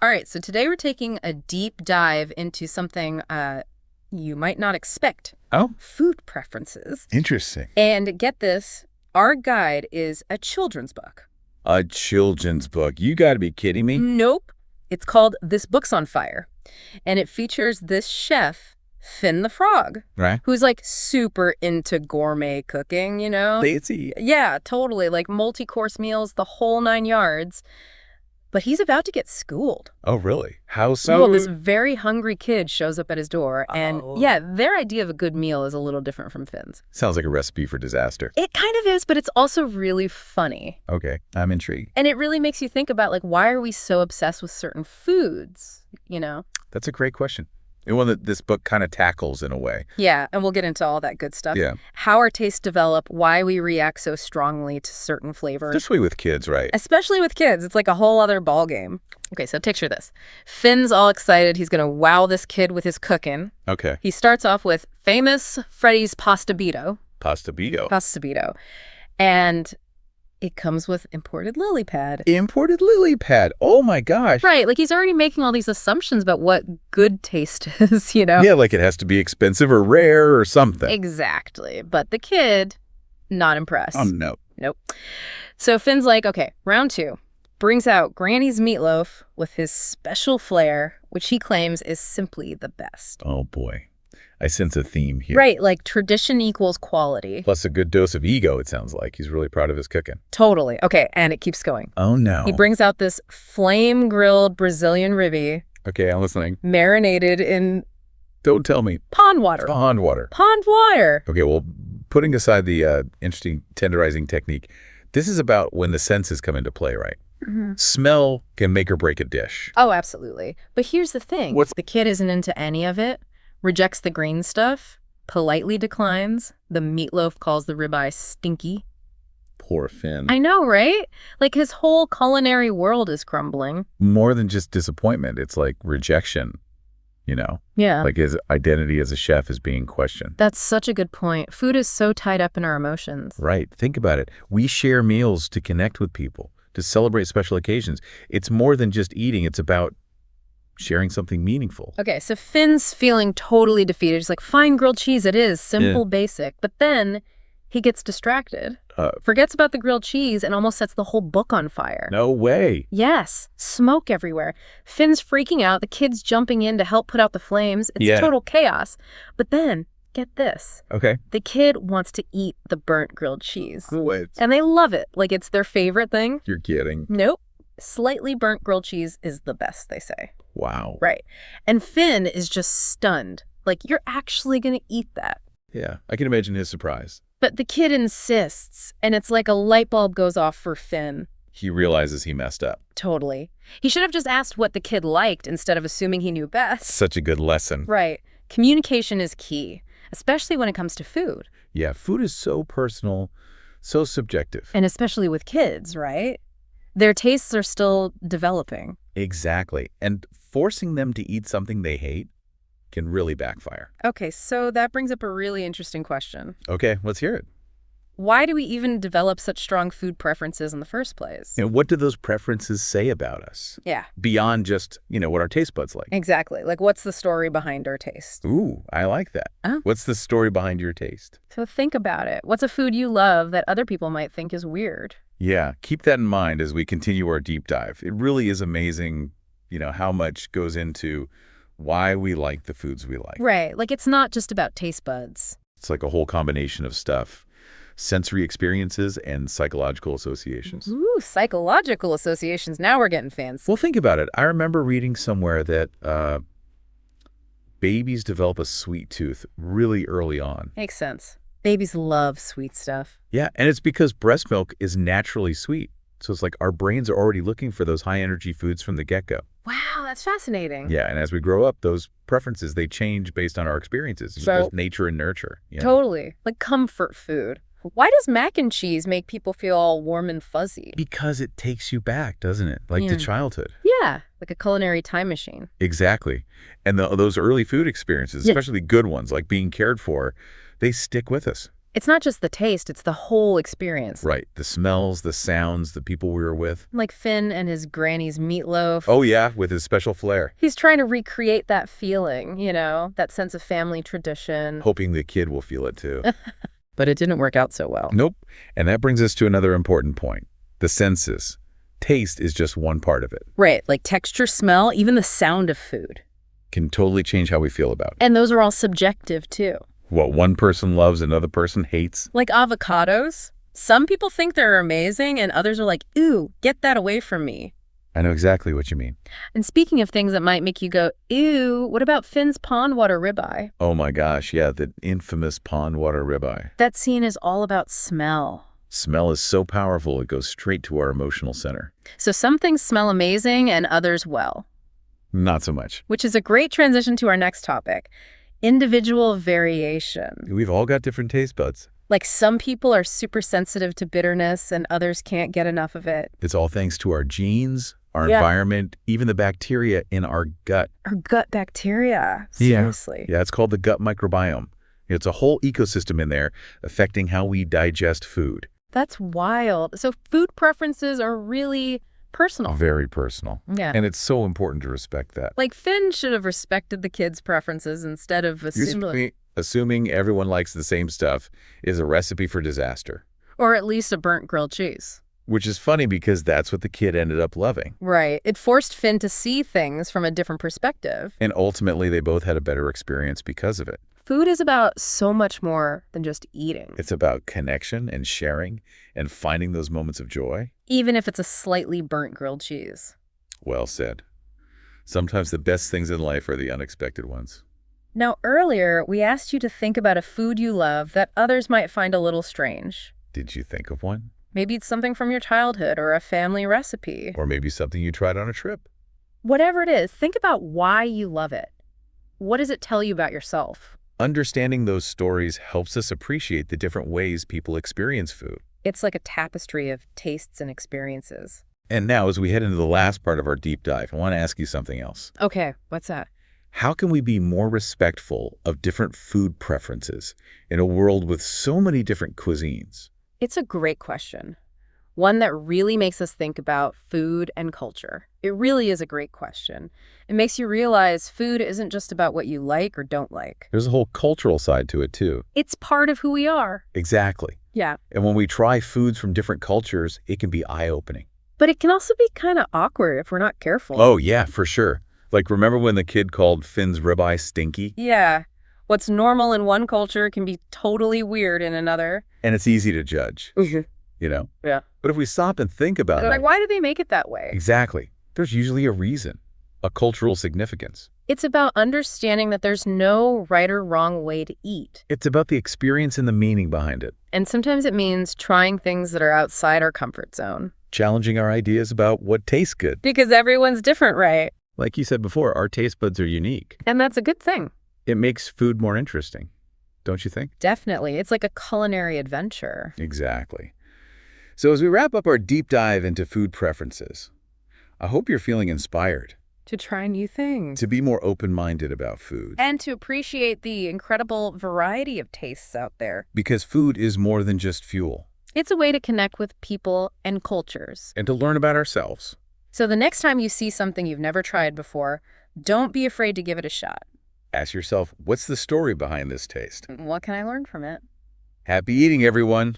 All right, so today we're taking a deep dive into something you might not expect. Oh, Food preferences. interesting. And get this, our guide is a children's book. A children's book. You got to be kidding me. Nope. It's called This Book's on Fire. And it features this chef, Finn the Frog, Right? who's like super into gourmet cooking, you know? Lazy. Yeah, totally. Like multi-course meals, the whole 9 yards. But he's about to get schooled. Oh, really? How so? Well, this very hungry kid shows up at his door, and Oh. yeah, their idea of a good meal is a little different from Finn's. Sounds like a recipe for disaster. It kind of is, but it's also really funny. Okay, I'm intrigued. And it really makes you think about, like, why are we so obsessed with certain foods, you know? That's a great question. And one that this book kind of tackles in a way. Yeah, and we'll get into all that good stuff. Yeah. How our tastes develop, why we react so strongly to certain flavors. Especially with kids, right? Especially with kids. It's like a whole other ballgame. Okay, so picture this. Finn's all excited. He's going to wow this kid with his cooking. Okay. He starts off with famous Freddy's pastabito. Pastabito. And it comes with imported lily pad. Imported lily pad. Oh, my gosh. Right, like he's already making all these assumptions about what good taste is, you know? Yeah, like it has to be expensive or rare or something. Exactly. But the kid, not impressed. Oh, no. Nope. So Finn's like, okay, round 2. Brings out Granny's meatloaf with his special flair, which he claims is simply the best. Oh, boy. I sense a theme here. Right, like tradition equals quality. Plus a good dose of ego, it sounds like. He's really proud of his cooking. Totally. Okay, and it keeps going. Oh, no. He brings out this flame-grilled Brazilian ribeye, Okay, I'm listening. marinated in Don't tell me. pond water. Pond water. Pond water. Okay, well, putting aside the interesting tenderizing technique, this is about when the senses come into play, right? Mm-hmm. Smell can make or break a dish. Oh, absolutely. But here's the thing. The kid isn't into any of it, rejects the green stuff, politely declines. The meatloaf calls the ribeye stinky. Poor Finn. I know, right? Like his whole culinary world is crumbling. More than just disappointment, it's like rejection, you know? Yeah. Like his identity as a chef is being questioned. That's such a good point. Food is so tied up in our emotions. Right. Think about it. We share meals to connect with people, to celebrate special occasions. It's more than just eating. It's about sharing something meaningful. Okay, so Finn's feeling totally defeated. He's like, fine, grilled cheese it is. Simple, basic. But then he gets distracted, forgets about the grilled cheese, and almost sets the whole book on fire. No way. Yes, smoke everywhere. Finn's freaking out. The kid's jumping in to help put out the flames. It's total chaos. But then, get this. Okay. The kid wants to eat the burnt grilled cheese. What? And they love it. Like it's their favorite thing. You're kidding. Nope. Slightly burnt grilled cheese is the best, they say. Wow. Right. And Finn is just stunned. Like, you're actually going to eat that. Yeah, I can imagine his surprise. But the kid insists, and it's like a light bulb goes off for Finn. He realizes he messed up. Totally. He should have just asked what the kid liked instead of assuming he knew best. Such a good lesson. Right. Communication is key, especially when it comes to food. Yeah, food is so personal, so subjective. And especially with kids, right? Their tastes are still developing. Exactly. And forcing them to eat something they hate can really backfire. Okay, so that brings up a really interesting question. Okay, let's hear it. Why do we even develop such strong food preferences in the first place? And what do those preferences say about us? Yeah. Beyond just, what our taste buds like. Exactly. Like, what's the story behind our taste? Ooh, I like that. Oh. What's the story behind your taste? So think about it. What's a food you love that other people might think is weird? Yeah, keep that in mind as we continue our deep dive. It really is amazing, how much goes into why we like the foods we like. Right. Like, it's not just about taste buds. It's like a whole combination of stuff. Sensory experiences and psychological associations. Ooh, psychological associations. Now we're getting fancy. Well, think about it. I remember reading somewhere that babies develop a sweet tooth really early on. Makes sense. Babies love sweet stuff. Yeah, and it's because breast milk is naturally sweet. So it's like our brains are already looking for those high-energy foods from the get-go. Wow, that's fascinating. Yeah, and as we grow up, those preferences, they change based on our experiences. It's just nature and nurture. Totally. Like comfort food. Why does mac and cheese make people feel all warm and fuzzy? Because it takes you back, doesn't it? Like to childhood. Yeah, like a culinary time machine. Exactly. And those early food experiences, especially good ones, like being cared for, they stick with us. It's not just the taste, it's the whole experience. Right. The smells, the sounds, the people we were with. Like Finn and his granny's meatloaf. Oh, yeah, with his special flair. He's trying to recreate that feeling, that sense of family tradition. Hoping the kid will feel it too. But it didn't work out so well. Nope. And that brings us to another important point. The senses. Taste is just one part of it. Right, like texture, smell, even the sound of food. Can totally change how we feel about it. And those are all subjective too. What one person loves, another person hates. Like avocados. Some people think they're amazing and others are like, "Ew, get that away from me." I know exactly what you mean. And speaking of things that might make you go, "Ew," what about Finn's pond water ribeye? Oh my gosh, yeah, the infamous pond water ribeye. That scene is all about smell. Smell is so powerful, it goes straight to our emotional center. So some things smell amazing and others, well. Not so much. Which is a great transition to our next topic. Individual variation. We've all got different taste buds. Like some people are super sensitive to bitterness and others can't get enough of it. It's all thanks to our genes, our environment, even the bacteria in our gut. Our gut bacteria. Seriously. Yeah, it's called the gut microbiome. It's a whole ecosystem in there affecting how we digest food. That's wild. So food preferences are really personal. Very personal. Yeah. And it's so important to respect that. Like Finn should have respected the kids' preferences instead of Assuming everyone likes the same stuff is a recipe for disaster. Or at least a burnt grilled cheese. Which is funny because that's what the kid ended up loving. Right. It forced Finn to see things from a different perspective. And ultimately, they both had a better experience because of it. Food is about so much more than just eating. It's about connection and sharing and finding those moments of joy. Even if it's a slightly burnt grilled cheese. Well said. Sometimes the best things in life are the unexpected ones. Now, earlier, we asked you to think about a food you love that others might find a little strange. Did you think of one? Maybe it's something from your childhood or a family recipe. Or maybe something you tried on a trip. Whatever it is, think about why you love it. What does it tell you about yourself? Understanding those stories helps us appreciate the different ways people experience food. It's like a tapestry of tastes and experiences. And now, as we head into the last part of our deep dive, I want to ask you something else. Okay, what's that? How can we be more respectful of different food preferences in a world with so many different cuisines? It's a great question. One that really makes us think about food and culture. It really is a great question. It makes you realize food isn't just about what you like or don't like. There's a whole cultural side to it, too. It's part of who we are. Exactly. Yeah. And when we try foods from different cultures, it can be eye-opening. But it can also be kind of awkward if we're not careful. Oh, yeah, for sure. Like, remember when the kid called Finn's ribeye stinky? Yeah. What's normal in one culture can be totally weird in another. And it's easy to judge, Yeah. But if we stop and think about it. Like, why do they make it that way? Exactly. There's usually a reason, a cultural significance. It's about understanding that there's no right or wrong way to eat. It's about the experience and the meaning behind it. And sometimes it means trying things that are outside our comfort zone. Challenging our ideas about what tastes good. Because everyone's different, right? Like you said before, our taste buds are unique. And that's a good thing. It makes food more interesting, don't you think? Definitely. It's like a culinary adventure. Exactly. So as we wrap up our deep dive into food preferences, I hope you're feeling inspired. To try new things. To be more open-minded about food. And to appreciate the incredible variety of tastes out there. Because food is more than just fuel. It's a way to connect with people and cultures. And to learn about ourselves. So the next time you see something you've never tried before, don't be afraid to give it a shot. Ask yourself, what's the story behind this taste? What can I learn from it? Happy eating, everyone!